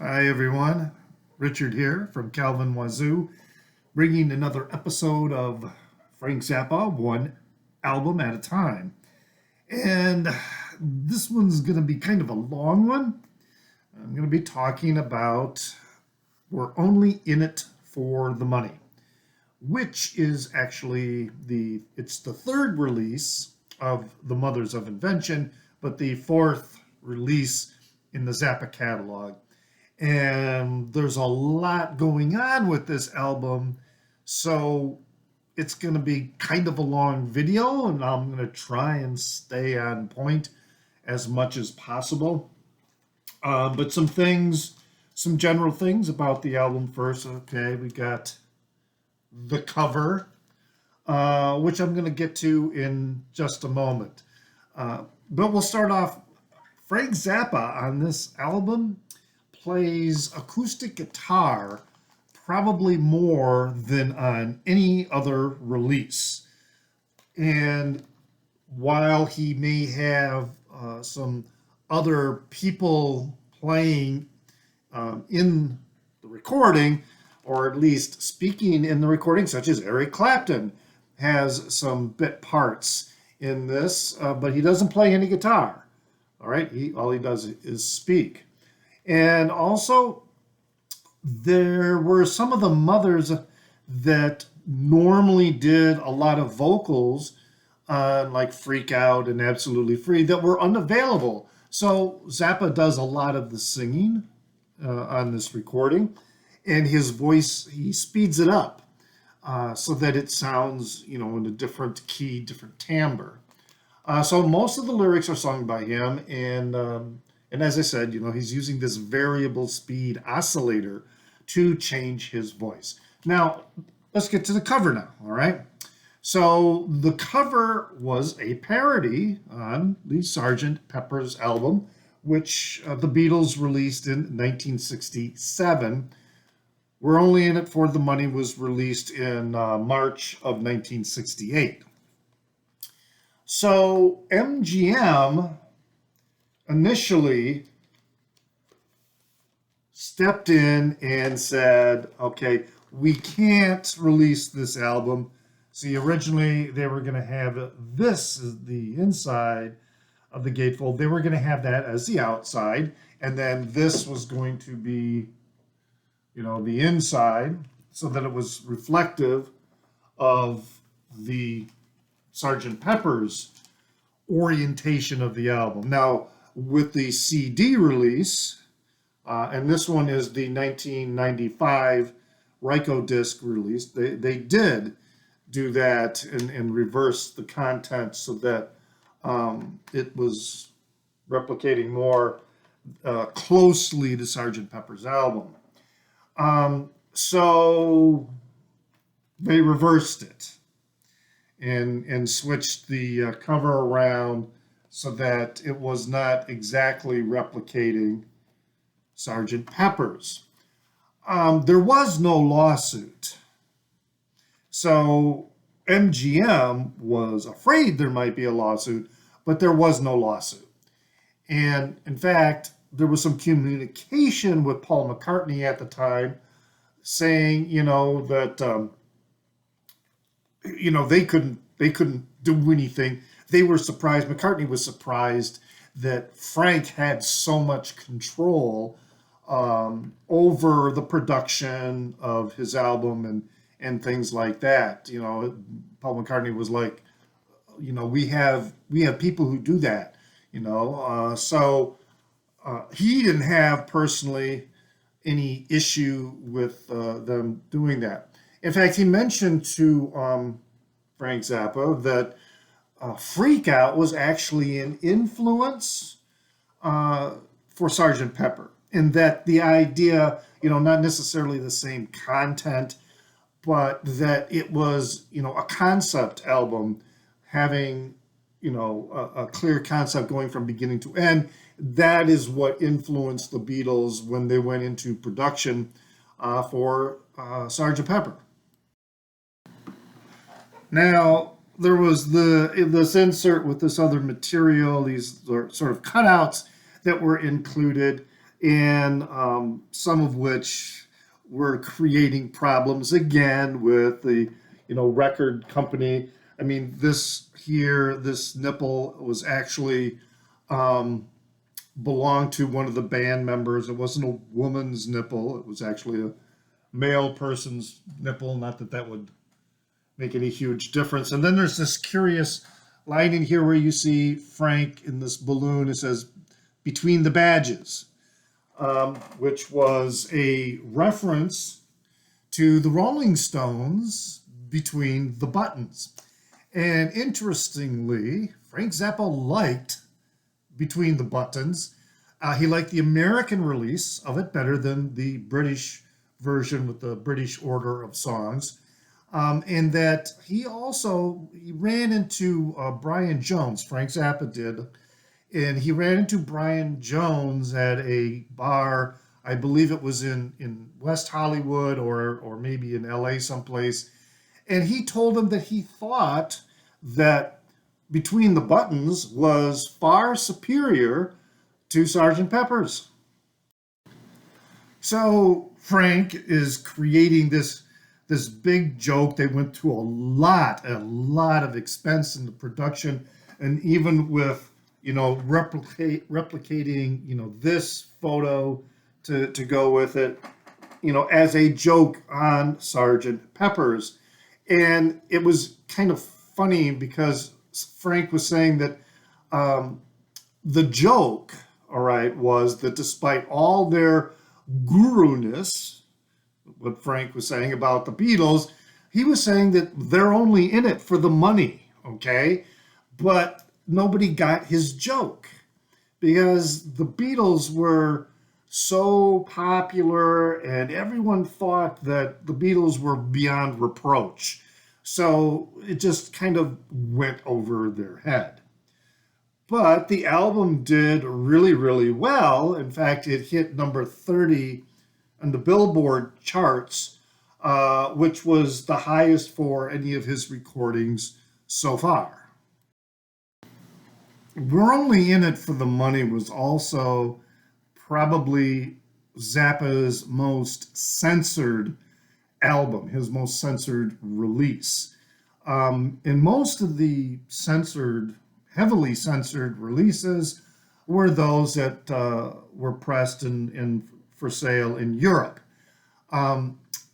Hi, everyone. Richard here from Calvin Wazoo, bringing another episode of Frank Zappa, one album at a time. And this one's going to be kind of a long one. I'm going to be talking about We're Only in It for the Money, which is actually it's the third release of the Mothers of Invention, but the fourth release in the Zappa catalog. And there's a lot going on with this album, so it's going to be kind of a long video, and I'm going to try and stay on point as much as possible. But some general things about the album first. Okay, we got the cover, which I'm going to get to in just a moment. But we'll start off. Frank Zappa on this album plays acoustic guitar probably more than on any other release. And while he may have some other people playing in the recording, or at least speaking in the recording, such as Eric Clapton has some bit parts in this, but he doesn't play any guitar. All right, all he does is speak. And also, there were some of the mothers that normally did a lot of vocals on like Freak Out and Absolutely Free that were unavailable. So Zappa does a lot of the singing on this recording, and his voice, he speeds it up so that it sounds, in a different key, different timbre. So most of the lyrics are sung by him, and as I said, he's using this variable speed oscillator to change his voice. Now, let's get to the cover now, all right? So the cover was a parody on the Sgt. Pepper's album, which the Beatles released in 1967. We're Only in It for the Money was released in March of 1968. So MGM initially stepped in and said, okay, we can't release this album. See, originally they were going to have this as the inside of the gatefold. They were going to have that as the outside, and then this was going to be, the inside, so that it was reflective of the Sgt. Pepper's orientation of the album. Now, with the CD release, and this one is the 1995 Ryko disc release, they did do that and reverse the content so that it was replicating more closely the Sgt. Pepper's album. So they reversed it and switched the cover around so that it was not exactly replicating Sgt. Pepper's. There was no lawsuit. So MGM was afraid there might be a lawsuit, but there was no lawsuit. And in fact, there was some communication with Paul McCartney at the time saying, that they couldn't do anything. They were surprised. McCartney was surprised that Frank had so much control over the production of his album and things like that. Paul McCartney was like, we have people who do that. So he didn't have personally any issue with them doing that. In fact, he mentioned to Frank Zappa that Freak Out was actually an influence for Sgt. Pepper, in that the idea, not necessarily the same content, but that it was, a concept album having, a clear concept going from beginning to end. That is what influenced the Beatles when they went into production for Sgt. Pepper. Now, there was this insert with this other material, these sort of cutouts that were included. and some of which were creating problems again with the record company. I mean, this here, this nipple was actually um, belonged to one of the band members. It wasn't a woman's nipple. It was actually a male person's nipple. Not that that would make any huge difference. And then there's this curious line in here where you see Frank in this balloon. It says, between the badges, which was a reference to the Rolling Stones, Between the Buttons. And interestingly, Frank Zappa liked Between the Buttons. He liked the American release of it better than the British version with the British order of songs. And that he ran into Brian Jones, Frank Zappa did, and he ran into Brian Jones at a bar. I believe it was in West Hollywood or maybe in LA someplace. And he told him that he thought that Between the Buttons was far superior to Sgt. Pepper's. So Frank is creating this big joke. They went through a lot of expense in the production, and even with replicating this photo to go with it, as a joke on Sgt. Pepper's. And it was kind of funny because Frank was saying that the joke, all right, was that despite all their guru-ness, what Frank was saying about the Beatles, he was saying that they're only in it for the money, okay? But nobody got his joke because the Beatles were so popular and everyone thought that the Beatles were beyond reproach. So it just kind of went over their head. But the album did really, really well. In fact, it hit number 30 on the Billboard charts, which was the highest for any of his recordings so far. We're Only in It for the Money was also probably Zappa's most censored album, his most censored release. And most of the heavily censored releases were those that were pressed and for sale in Europe.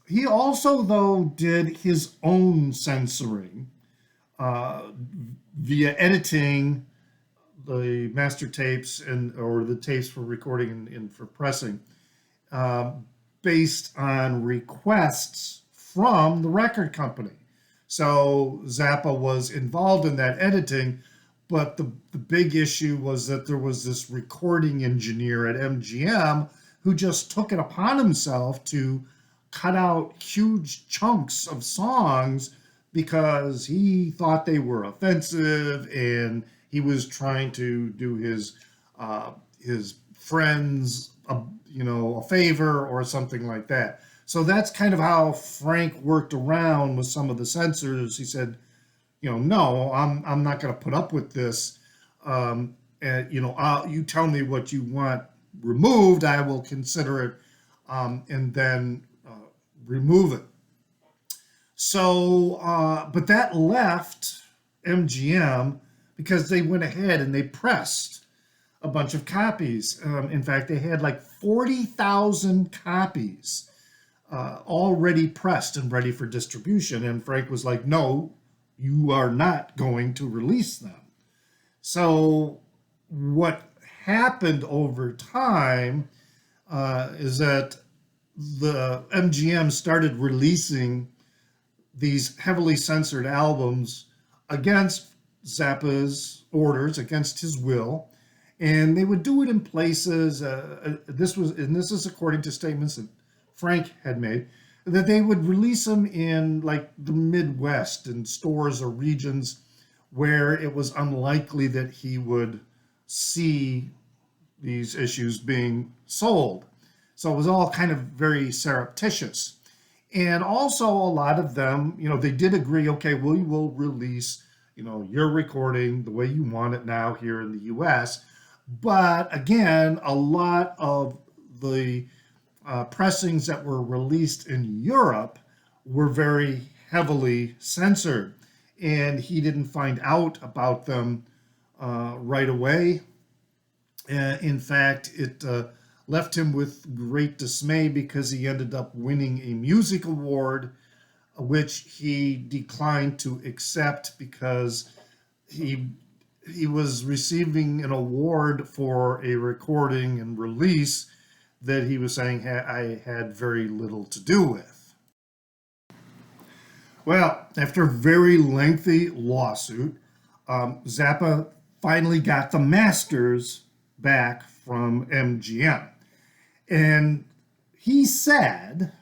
He also, though, did his own censoring via editing the master tapes or the tapes for recording and for pressing, based on requests from the record company. So Zappa was involved in that editing, but the big issue was that there was this recording engineer at MGM who just took it upon himself to cut out huge chunks of songs because he thought they were offensive, and he was trying to do his friends a favor or something like that. So that's kind of how Frank worked around with some of the censors. He said, no, I'm not going to put up with this. And you tell me what you want removed, I will consider it, and then remove it. So, but that left MGM because they went ahead and they pressed a bunch of copies. In fact, they had like 40,000 copies already pressed and ready for distribution. And Frank was like, no, you are not going to release them. So what happened over time is that the MGM started releasing these heavily censored albums against Zappa's orders, against his will, and they would do it in places. This is according to statements that Frank had made, that they would release them in like the Midwest in stores or regions where it was unlikely that he would see these issues being sold. So it was all kind of very surreptitious. And also a lot of them, they did agree, okay, we will release, your recording the way you want it now here in the US. But again, a lot of the pressings that were released in Europe were very heavily censored, and he didn't find out about them right away. In fact, it left him with great dismay because he ended up winning a music award, which he declined to accept because he he was receiving an award for a recording and release that he was saying I had very little to do with. Well, after a very lengthy lawsuit, Zappa finally got the masters back from MGM. And he said,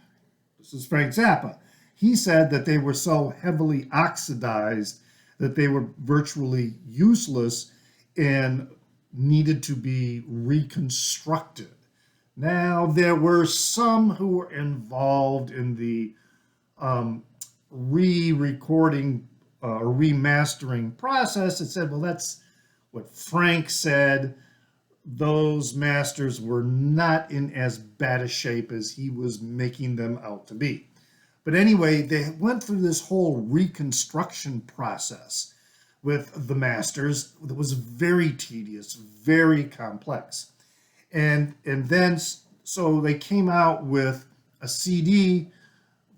this is Frank Zappa, he said that they were so heavily oxidized that they were virtually useless and needed to be reconstructed. Now, there were some who were involved in the re-recording or remastering process that said, well, that's what Frank said. Those masters were not in as bad a shape as he was making them out to be. But anyway, they went through this whole reconstruction process with the masters that was very tedious, very complex. And then, so they came out with a CD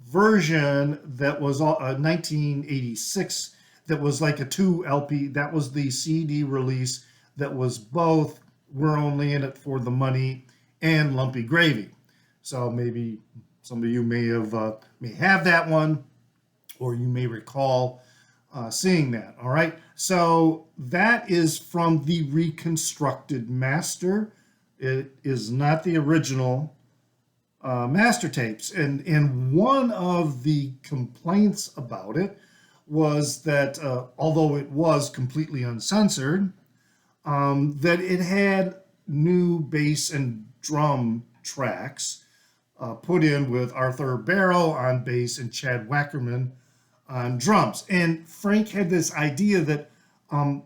version that was 1986, that was like a 2 LP. That was the CD release that was both We're Only in It for the Money and Lumpy Gravy. So maybe some of you may have that one, or you may recall seeing that. All right. So that is from the reconstructed master. It is not the original master tapes. And one of the complaints about it was that although it was completely uncensored, that it had new bass and drum tracks put in with Arthur Barrow on bass and Chad Wackerman on drums. And Frank had this idea that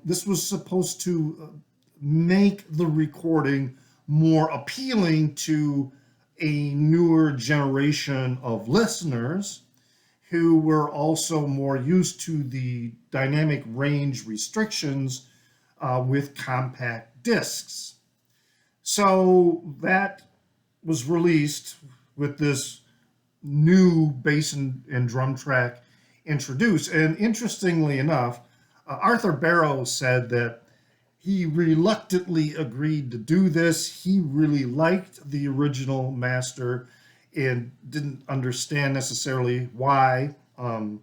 this was supposed to make the recording more appealing to a newer generation of listeners who were also more used to the dynamic range restrictions with compact discs. So that was released with this new bass and drum track introduced. And interestingly enough, Arthur Barrow said that he reluctantly agreed to do this. He really liked the original master and didn't understand necessarily why Frank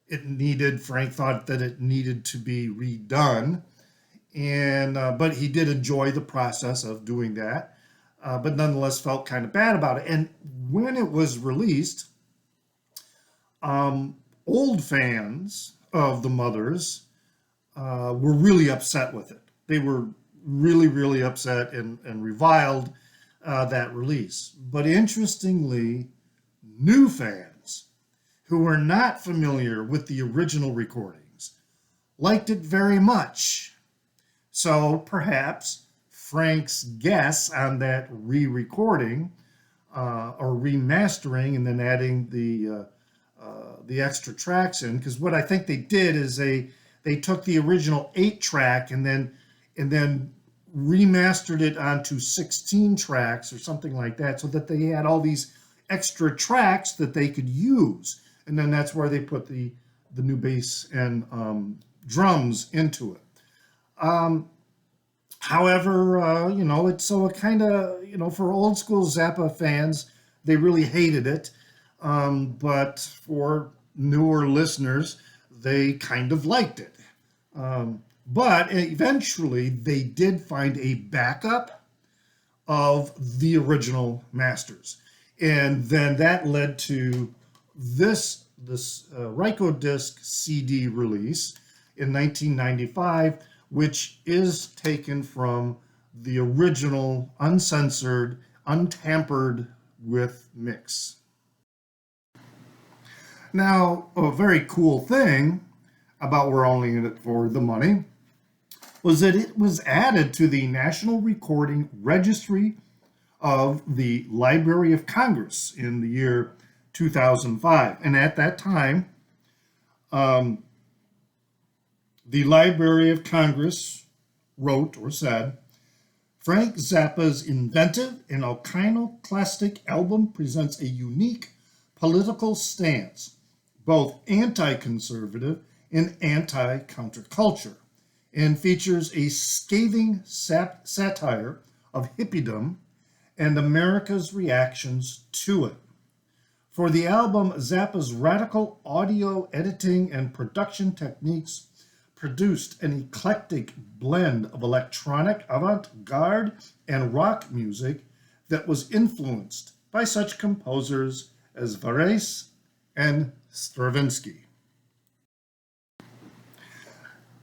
thought that it needed to be redone. And but he did enjoy the process of doing that, but nonetheless felt kind of bad about it. And when it was released, old fans of the Mothers were really upset with it. They were really, really upset and reviled that release. But interestingly, new fans who were not familiar with the original recordings liked it very much. So perhaps Frank's guess on that re-recording or remastering and then adding the extra tracks in, because what I think they did is they took the original 8-track and then remastered it onto 16 tracks or something like that, so that they had all these extra tracks that they could use, and then that's where they put the new bass and drums into it. However, it's so it kind of, for old school Zappa fans, they really hated it. But for newer listeners, they kind of liked it. But eventually, they did find a backup of the original masters. And then that led to this Rykodisc CD release in 1995, which is taken from the original, uncensored, untampered with mix. Now, a very cool thing about We're Only in It for the Money was that it was added to the National Recording Registry of the Library of Congress in the year 2005. And at that time, um, the Library of Congress wrote or said, Frank Zappa's inventive and iconoclastic album presents a unique political stance, both anti-conservative and anti-counterculture, and features a scathing satire of hippiedom and America's reactions to it. For the album, Zappa's radical audio editing and production techniques produced an eclectic blend of electronic, avant-garde, and rock music that was influenced by such composers as Varese and Stravinsky.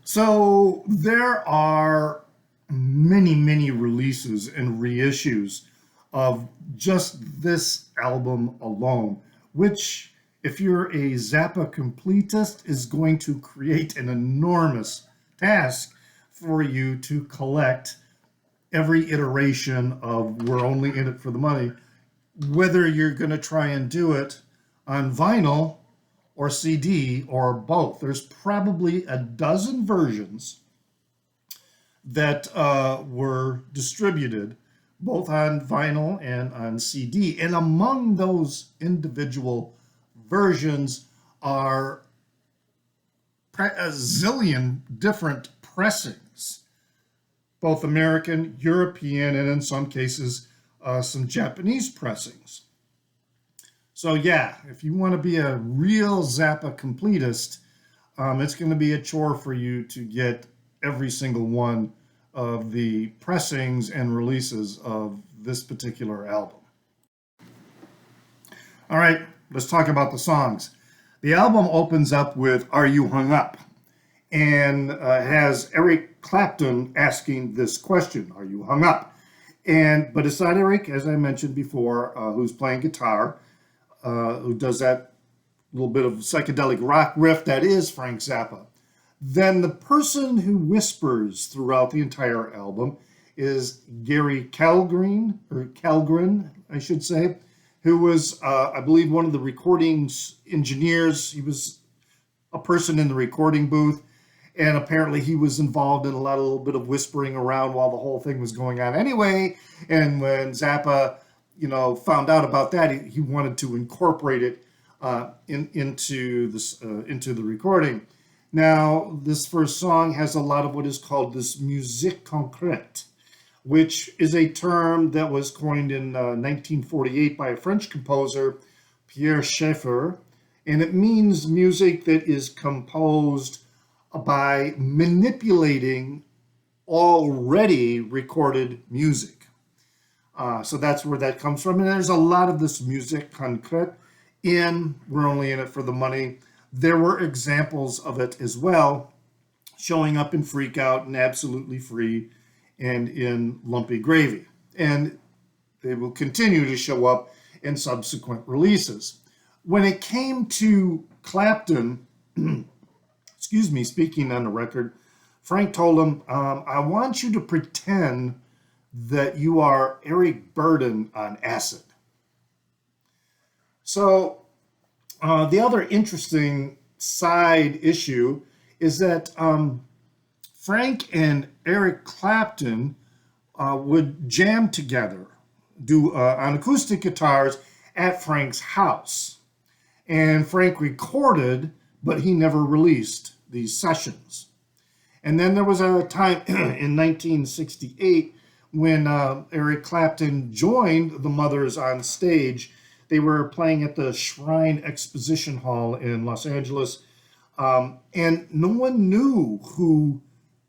So there are many, many releases and reissues of just this album alone, which, if you're a Zappa completist, is going to create an enormous task for you to collect every iteration of We're Only in It for the Money, whether you're going to try and do it on vinyl or CD or both. There's probably a dozen versions that were distributed both on vinyl and on CD. And among those individual versions are a zillion different pressings, both American, European, and in some cases, some Japanese pressings. So yeah, if you want to be a real Zappa completist, it's going to be a chore for you to get every single one of the pressings and releases of this particular album. All right, let's talk about the songs. The album opens up with Are You Hung Up? And has Eric Clapton asking this question, Are you hung up? But it's not Eric, as I mentioned before, who's playing guitar, who does that little bit of psychedelic rock riff that is Frank Zappa. Then the person who whispers throughout the entire album is Gary Kalgren, I should say, who was, I believe, one of the recordings engineers. He was a person in the recording booth, and apparently he was involved in a little bit of whispering around while the whole thing was going on anyway. And when Zappa, found out about that, he wanted to incorporate it into the recording. Now, this first song has a lot of what is called this musique concrète, which is a term that was coined in 1948 by a French composer, Pierre Schaeffer, and it means music that is composed by manipulating already recorded music. So that's where that comes from. And there's a lot of this musique concrète in We're Only in It for the Money. There were examples of it as well, showing up in Freak Out and Absolutely Free and in Lumpy Gravy. And they will continue to show up in subsequent releases. When it came to Clapton, speaking on the record, Frank told him, I want you to pretend that you are Eric Burdon on acid. So the other interesting side issue is that Frank and Eric Clapton would jam together, do on acoustic guitars at Frank's house. And Frank recorded, but he never released these sessions. And then there was a time in 1968 when Eric Clapton joined the Mothers on stage. They were playing at the Shrine Exposition Hall in Los Angeles, and no one knew who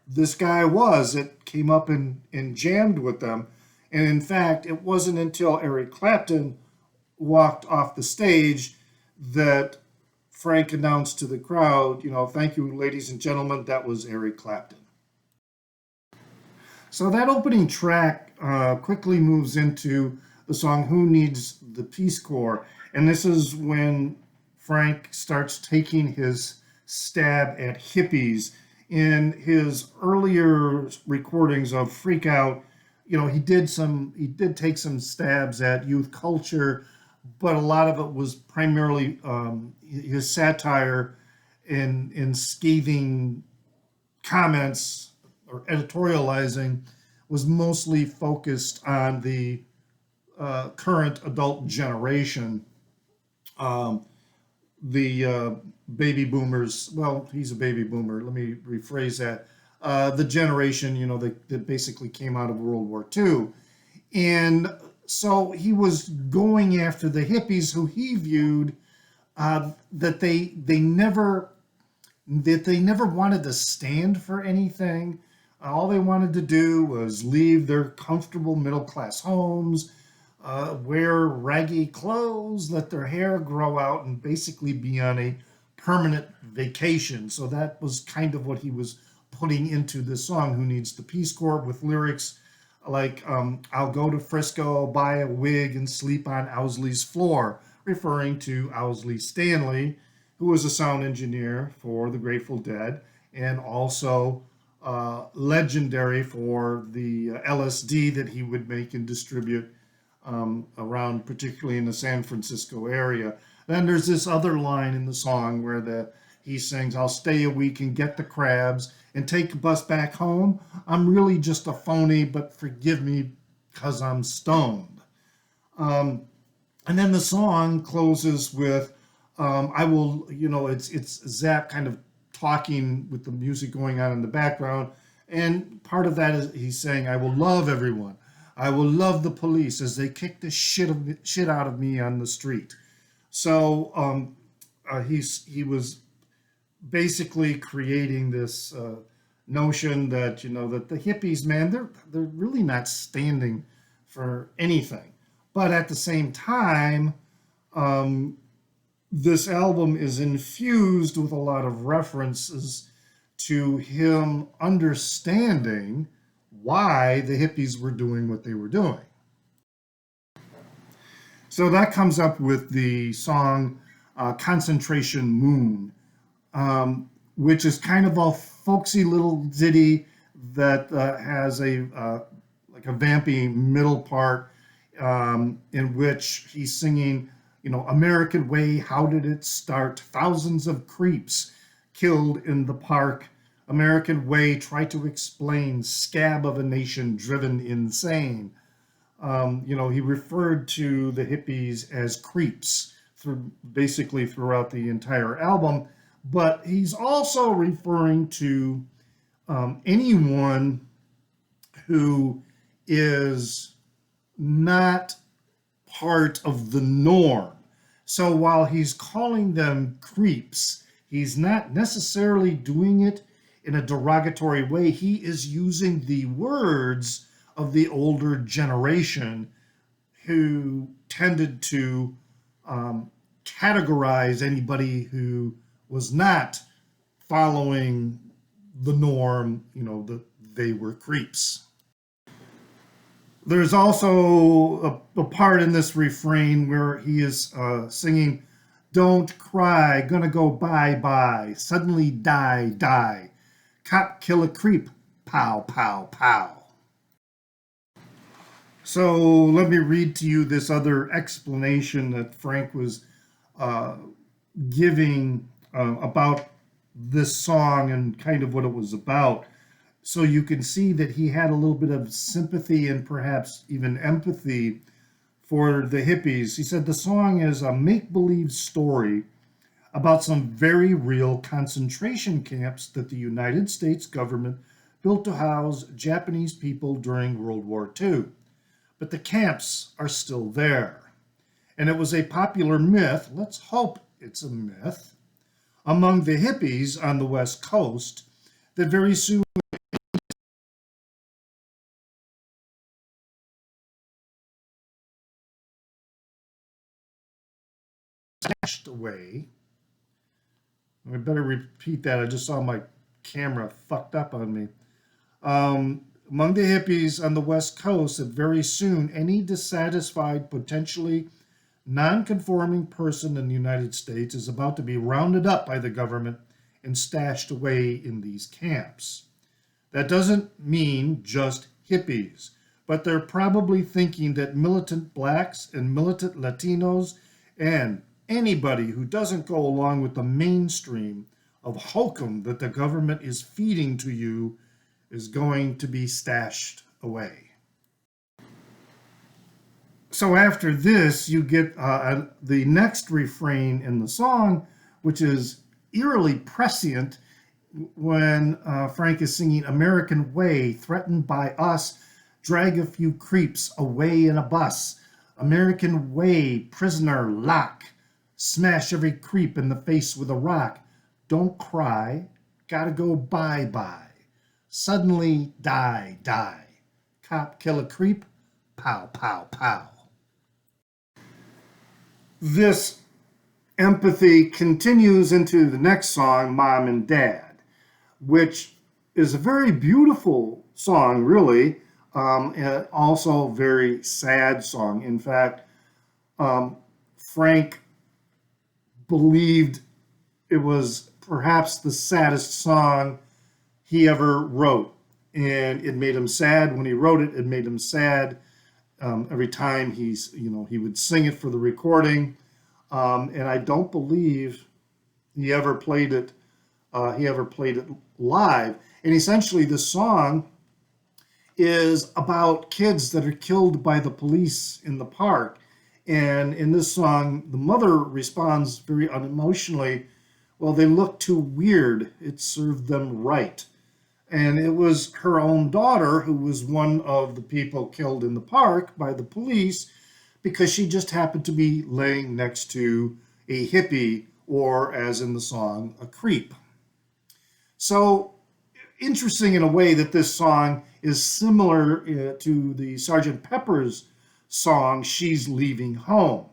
this guy was that came up and jammed with them. And in fact, it wasn't until Eric Clapton walked off the stage that Frank announced to the crowd, thank you, ladies and gentlemen, that was Eric Clapton. So that opening track quickly moves into the song Who Needs the Peace Corps? And this is when Frank starts taking his stab at hippies. In his earlier recordings of Freak Out, he did take some stabs at youth culture, but a lot of it was primarily his satire in scathing comments or editorializing was mostly focused on the current adult generation, um, the baby boomers. Well, he's a baby boomer. Let me rephrase that. The generation, that basically came out of World War II. And so he was going after the hippies who he viewed that they never wanted to stand for anything. All they wanted to do was leave their comfortable middle class homes, wear raggy clothes, let their hair grow out, and basically be on a permanent vacation. So that was kind of what he was putting into this song, Who Needs the Peace Corps, with lyrics like, I'll go to Frisco, buy a wig, and sleep on Owsley's floor, referring to Owsley Stanley, who was a sound engineer for the Grateful Dead and also legendary for the LSD that he would make and distribute around, particularly in the San Francisco area. Then there's this other line in the song where he sings, I'll stay a week and get the crabs and take a bus back home. I'm really just a phony, but forgive me because I'm stoned. Um, and then the song closes with, I will, it's Zapp kind of talking with the music going on in the background. And part of that is he's saying, I will love everyone. I will love the police as they kick the shit out of me on the street. So he was basically creating this notion that that the hippies, man, they're really not standing for anything. But at the same time, um, this album is infused with a lot of references to him understanding why the hippies were doing what they were doing. So that comes up with the song Concentration Moon, which is kind of a folksy little ditty that has like a vampy middle part in which he's singing, American Way, how did it start? Thousands of creeps killed in the park. American Way, try to explain, scab of a nation driven insane. He referred to the hippies as creeps basically throughout the entire album, but he's also referring to anyone who is not part of the norm. So while he's calling them creeps, he's not necessarily doing it in a derogatory way. He is using the words of the older generation who tended to categorize anybody who was not following the norm, that they were creeps. There's also a part in this refrain where he is singing, don't cry, gonna go bye bye, suddenly die, die. Cop kill a creep, pow, pow, pow. So let me read to you this other explanation that Frank was uh, giving about this song and kind of what it was about. So you can see that he had a little bit of sympathy and perhaps even empathy for the hippies. He said the song is a make believe story about some very real concentration camps that the United States government built to house Japanese people during World War II. But the camps are still there. And it was a popular myth, let's hope it's a myth, among the hippies on the West Coast that very soon stashed away. I better repeat that. I just saw my camera fucked up on me. Among the hippies on the West Coast, that very soon any dissatisfied, potentially non-conforming person in the United States is about to be rounded up by the government and stashed away in these camps. That doesn't mean just hippies. but they're probably thinking that militant blacks and militant Latinos and anybody who doesn't go along with the mainstream of hokum that the government is feeding to you is going to be stashed away. So after this, you get the next refrain in the song, which is eerily prescient when Frank is singing American Way, threatened by us, drag a few creeps away in a bus. American Way, prisoner, lock, smash every creep in the face with a rock. Don't cry, gotta go bye-bye. Suddenly die, die. Cop kill a creep, pow, pow, pow. This empathy continues into the next song, Mom and Dad, which is a very beautiful song, really, and also a very sad song. In fact, Frank believed it was perhaps the saddest song he ever wrote. And it made him sad when he wrote it. It made him sad every time he would sing it for the recording. And I don't believe he ever played it. He ever played it live. And essentially, the song is about kids that are killed by the police in the park. And in this song, the mother responds very unemotionally, well, they look too weird. It served them right. And it was her own daughter who was one of the people killed in the park by the police because she just happened to be laying next to a hippie, or as in the song, a creep. So interesting in a way that this song is similar to the Sgt. Pepper's song, She's Leaving Home.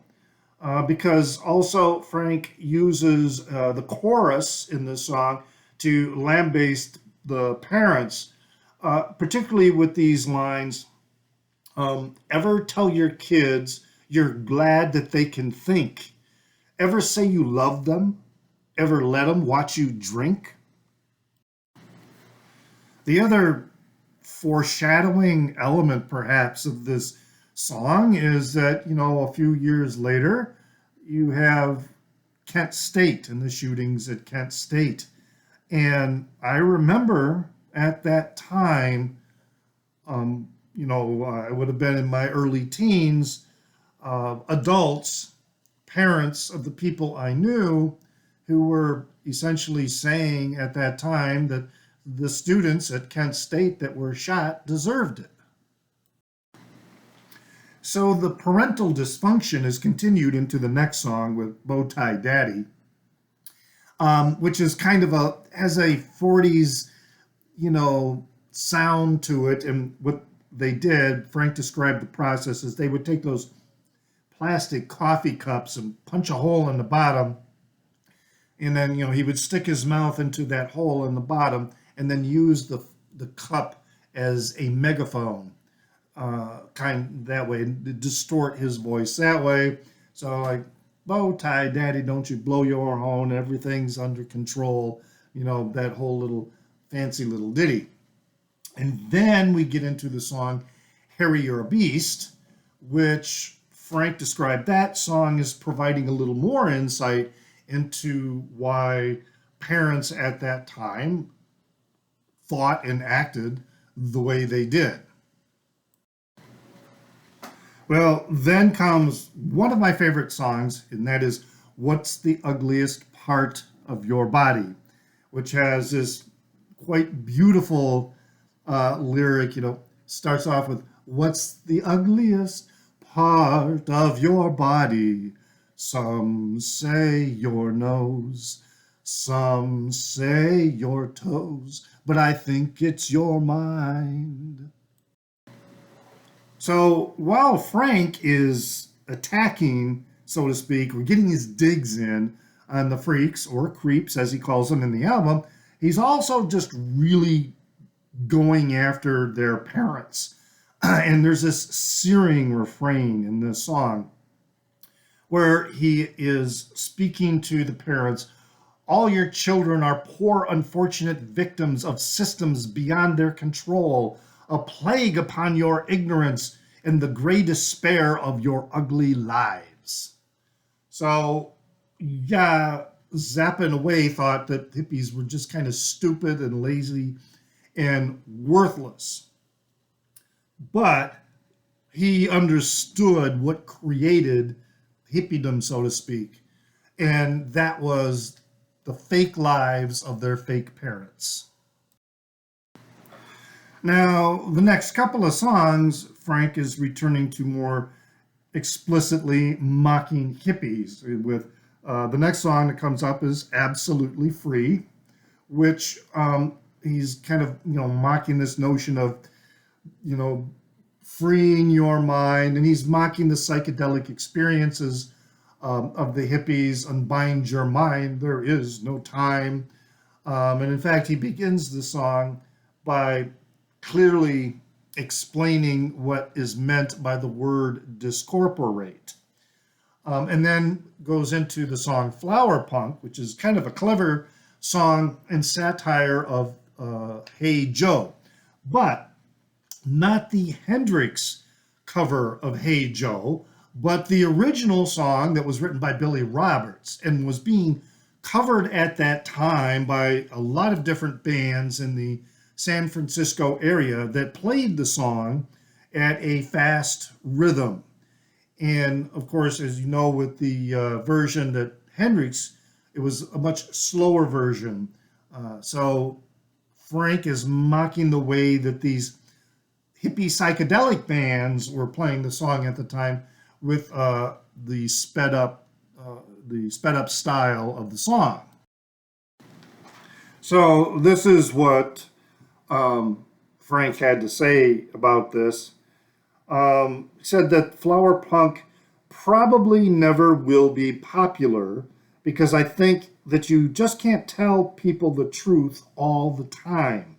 Because also Frank uses the chorus in this song to lambaste the parents, particularly with these lines, ever tell your kids you're glad that they can think? Ever say you love them? Ever let them watch you drink? The other foreshadowing element, perhaps, of this song is that, a few years later, you have Kent State and the shootings at Kent State. And I remember at that time, I would have been in my early teens, adults, parents of the people I knew who were essentially saying at that time that the students at Kent State that were shot deserved it. So the parental dysfunction is continued into the next song with Bow Tie Daddy, which is kind of has a 40s, sound to it. And what they did, Frank described the process as they would take those plastic coffee cups and punch a hole in the bottom. And then, he would stick his mouth into that hole in the bottom and then use the cup as a megaphone, kind that way, and distort his voice that way. So like, bow tie daddy, don't you blow your horn, everything's under control, that whole little fancy little ditty. And then we get into the song Harry You're a Beast, which Frank described that song as providing a little more insight into why parents at that time thought and acted the way they did. Well, then comes one of my favorite songs, and that is What's the Ugliest Part of Your Body, which has this quite beautiful lyric, starts off with, what's the ugliest part of your body? Some say your nose, some say your toes, but I think it's your mind. So while Frank is attacking, so to speak, or getting his digs in on the freaks or creeps, as he calls them in the album, he's also just really going after their parents. And there's this searing refrain in this song where he is speaking to the parents. All your children are poor, unfortunate victims of systems beyond their control. a plague upon your ignorance and the gray despair of your ugly lives. So, yeah, Zappa in a way thought that hippies were just kind of stupid and lazy and worthless. But he understood what created hippiedom, so to speak, and that was the fake lives of their fake parents. Now, the next couple of songs, Frank is returning to more explicitly mocking hippies. With the next song that comes up is "Absolutely Free," which he's kind of mocking this notion of you know freeing your mind, and he's mocking the psychedelic experiences of the hippies. Unbind your mind, there is no time. And in fact, he begins the song by clearly explaining what is meant by the word discorporate. And then goes into the song Flower Punk, which is kind of a clever song and satire of Hey Joe, but not the Hendrix cover of Hey Joe, but the original song that was written by Billy Roberts and was being covered at that time by a lot of different bands in the San Francisco area that played the song at a fast rhythm. And of course, as you know, with the version that Hendrix, it was a much slower version. So Frank is mocking the way that these hippie psychedelic bands were playing the song at the time with the sped up style of the song. So this is what Frank had to say about this. He said that flower punk probably never will be popular because I think that you just can't tell people the truth all the time.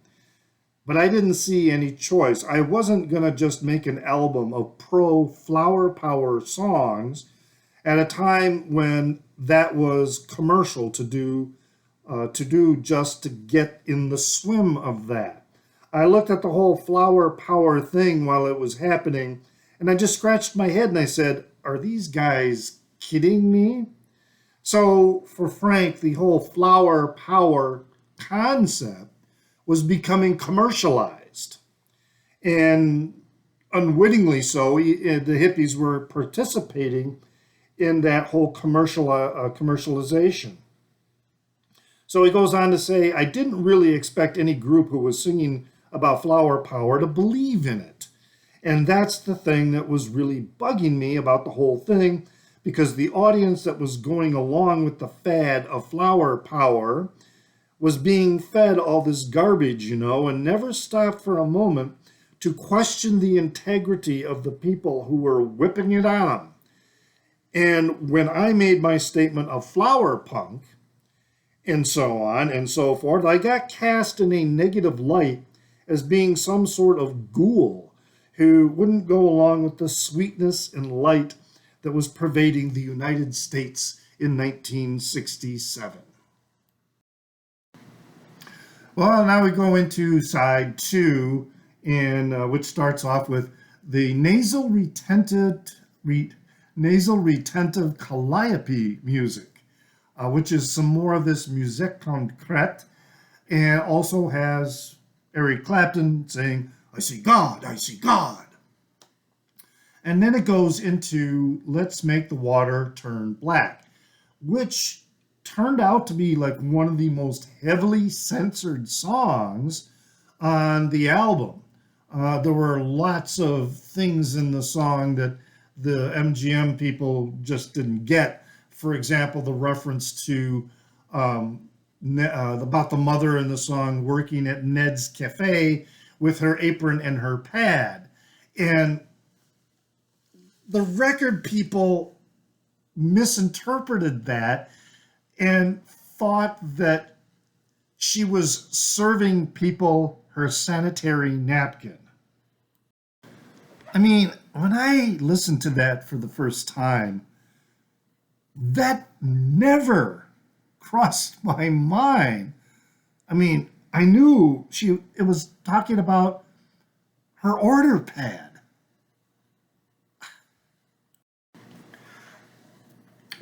But I didn't see any choice. I wasn't going to just make an album of pro flower power songs at a time when that was commercial to do just to get in the swim of that. I looked at the whole flower power thing while it was happening, and I just scratched my head and I said, are these guys kidding me? So for Frank, the whole flower power concept was becoming commercialized. And unwittingly so, the hippies were participating in that whole commercialization. So he goes on to say, I didn't really expect any group who was singing about flower power to believe in it. And that's the thing that was really bugging me about the whole thing, because the audience that was going along with the fad of flower power was being fed all this garbage, and never stopped for a moment to question the integrity of the people who were whipping it on them. And when I made my statement of flower punk, and so on and so forth, I got cast in a negative light as being some sort of ghoul who wouldn't go along with the sweetness and light that was pervading the United States in 1967. Well, now we go into side two, which starts off with the nasal retentive calliope music, which is some more of this musique concrète, and also has Eric Clapton saying, I see God, I see God. And then it goes into Let's Make the Water Turn Black, which turned out to be like one of the most heavily censored songs on the album. There were lots of things in the song that the MGM people just didn't get. For example, the reference to about the mother in the song working at Ned's Cafe with her apron and her pad. And the record people misinterpreted that and thought that she was serving people her sanitary napkin. I mean, when I listened to that for the first time, that never crossed my mind. I mean, I knew it was talking about her order pad.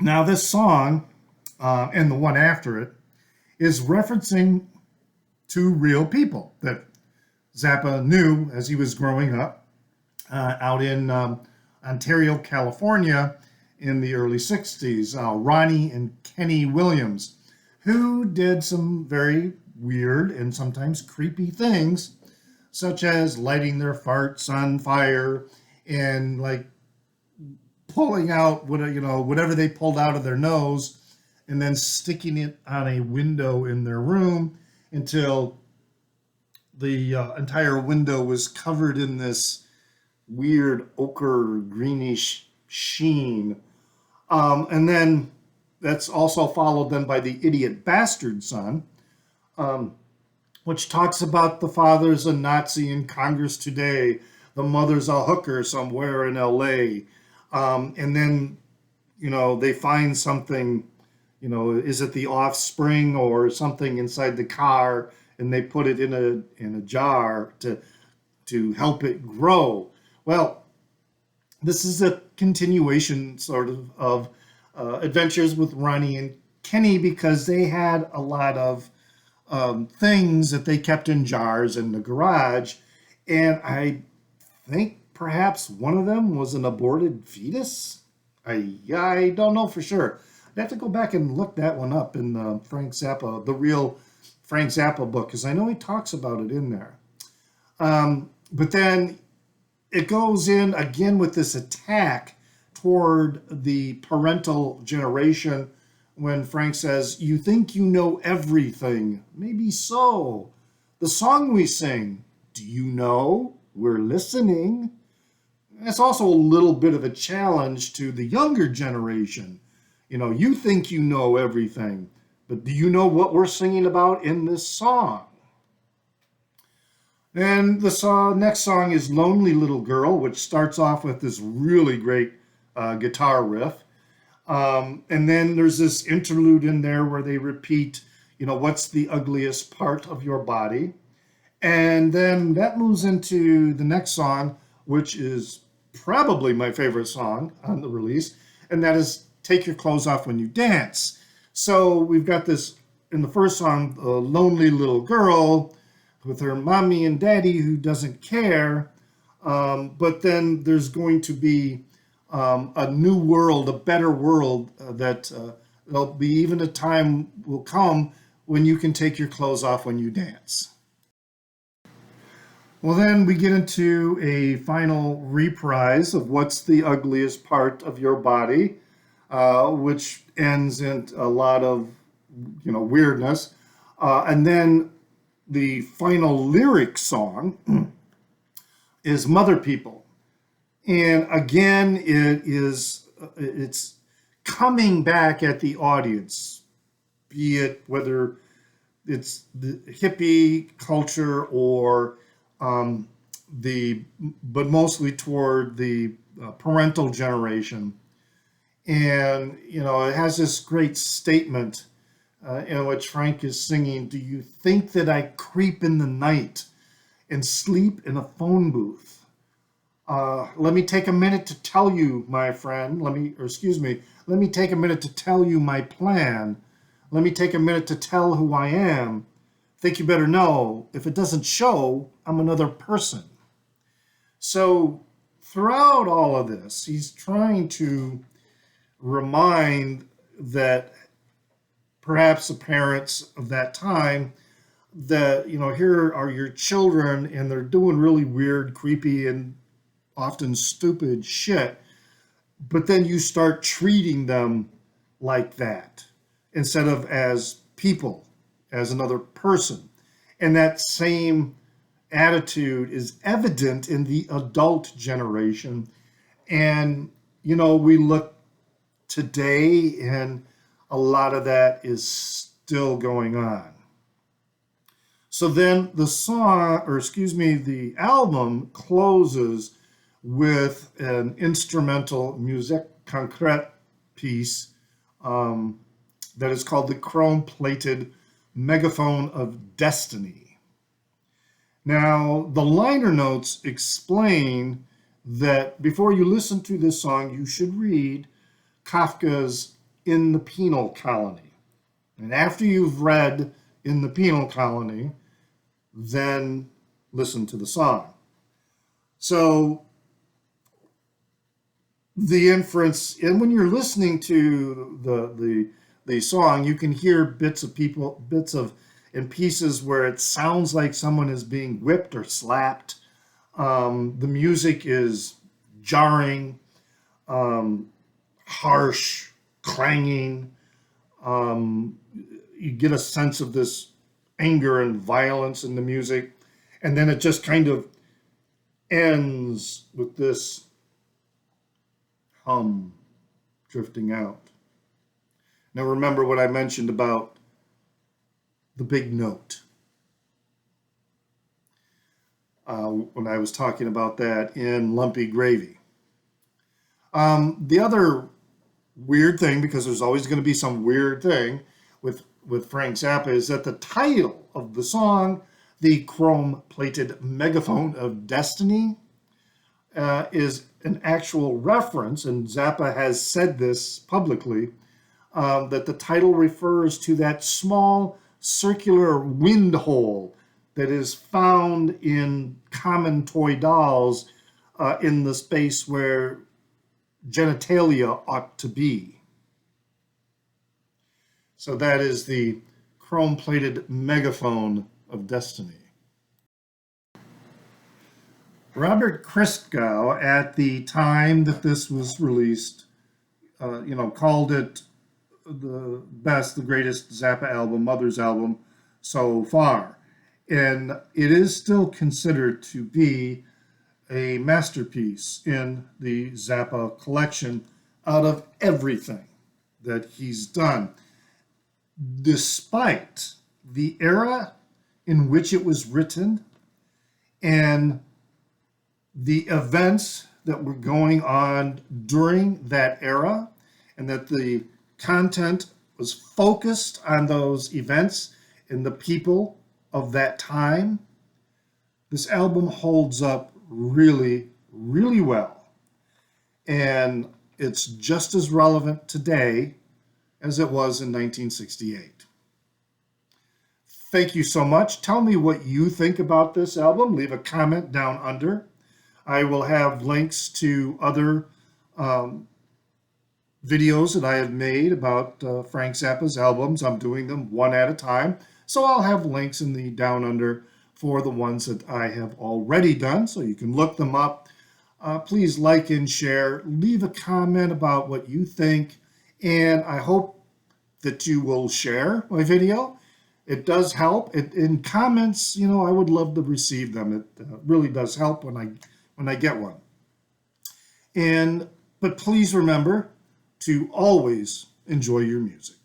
Now, this song and the one after it is referencing two real people that Zappa knew as he was growing up out in Ontario, California in the early 60s, Ronnie and Kenny Williams, who did some very weird and sometimes creepy things, such as lighting their farts on fire and like pulling out whatever they pulled out of their nose and then sticking it on a window in their room until the entire window was covered in this weird ochre greenish sheen. And then that's also followed then by the Idiot Bastard Son, which talks about the father's a Nazi in Congress today, the mother's a hooker somewhere in LA. And then, they find something, is it the offspring or something inside the car, and they put it in a jar to help it grow. Well, this is a continuation sort of adventures with Ronnie and Kenny, because they had a lot of things that they kept in jars in the garage, and I think perhaps one of them was an aborted fetus. I don't know for sure. I'd have to go back and look that one up in Frank Zappa, the real Frank Zappa book, because I know he talks about it in there. But then it goes in again with this attack toward the parental generation when Frank says, "You think you know everything. Maybe so. The song we sing, do you know? We're listening." It's also a little bit of a challenge to the younger generation. You think you know everything, but do you know what we're singing about in this song? And the next song is Lonely Little Girl, which starts off with this really great guitar riff. And then there's this interlude in there where they repeat, what's the ugliest part of your body? And then that moves into the next song, which is probably my favorite song on the release, and that is Take Your Clothes Off When You Dance. So we've got this, in the first song, a lonely little girl with her mommy and daddy who doesn't care, but then there's going to be a new world, a better world, that there'll be even a time will come when you can take your clothes off when you dance. Well, then we get into a final reprise of What's the Ugliest Part of Your Body, which ends in a lot of, weirdness. And then the final lyric song is Mother People. And again, it's coming back at the audience, be it whether it's the hippie culture or but mostly toward the parental generation. And, it has this great statement in which Frank is singing, "Do you think that I creep in the night and sleep in a phone booth? Let me take a minute to tell you, my friend, let me take a minute to tell you my plan. Let me take a minute to tell who I am. Think you better know, if it doesn't show, I'm another person." So throughout all of this, he's trying to remind that perhaps the parents of that time that, here are your children and they're doing really weird, creepy, and often stupid shit, but then you start treating them like that instead of as people, as another person. And that same attitude is evident in the adult generation. And, we look today and a lot of that is still going on. So then the album closes with an instrumental musique concrète piece that is called the Chrome-Plated Megaphone of Destiny. Now, the liner notes explain that before you listen to this song, you should read Kafka's In the Penal Colony. And after you've read In the Penal Colony, then listen to the song. So the inference, and when you're listening to the song, you can hear bits of and pieces where it sounds like someone is being whipped or slapped. The music is jarring, harsh, clanging. You get a sense of this anger and violence in the music, and then it just kind of ends with this hum drifting out. Now remember what I mentioned about the big note when I was talking about that in Lumpy Gravy. The other weird thing, because there's always going to be some weird thing with Frank Zappa, is that the title of the song, The Chrome-Plated Megaphone of Destiny, is an actual reference, and Zappa has said this publicly, that the title refers to that small circular wind hole that is found in common toy dolls in the space where genitalia ought to be. So that is the chrome-plated megaphone of destiny. Robert Christgau, at the time that this was released, called it the best, the greatest Zappa album, Mother's album so far. And it is still considered to be a masterpiece in the Zappa collection out of everything that he's done, despite the era in which it was written and the events that were going on during that era, and that the content was focused on those events and the people of that time. This album holds up really, really well. And it's just as relevant today as it was in 1968. Thank you so much. Tell me what you think about this album. Leave a comment down under. I will have links to other videos that I have made about Frank Zappa's albums. I'm doing them one at a time. So I'll have links in the down under for the ones that I have already done, so you can look them up. Please like and share. Leave a comment about what you think, and I hope that you will share my video. It does help. In comments, I would love to receive them. It really does help when I get one. But please remember to always enjoy your music.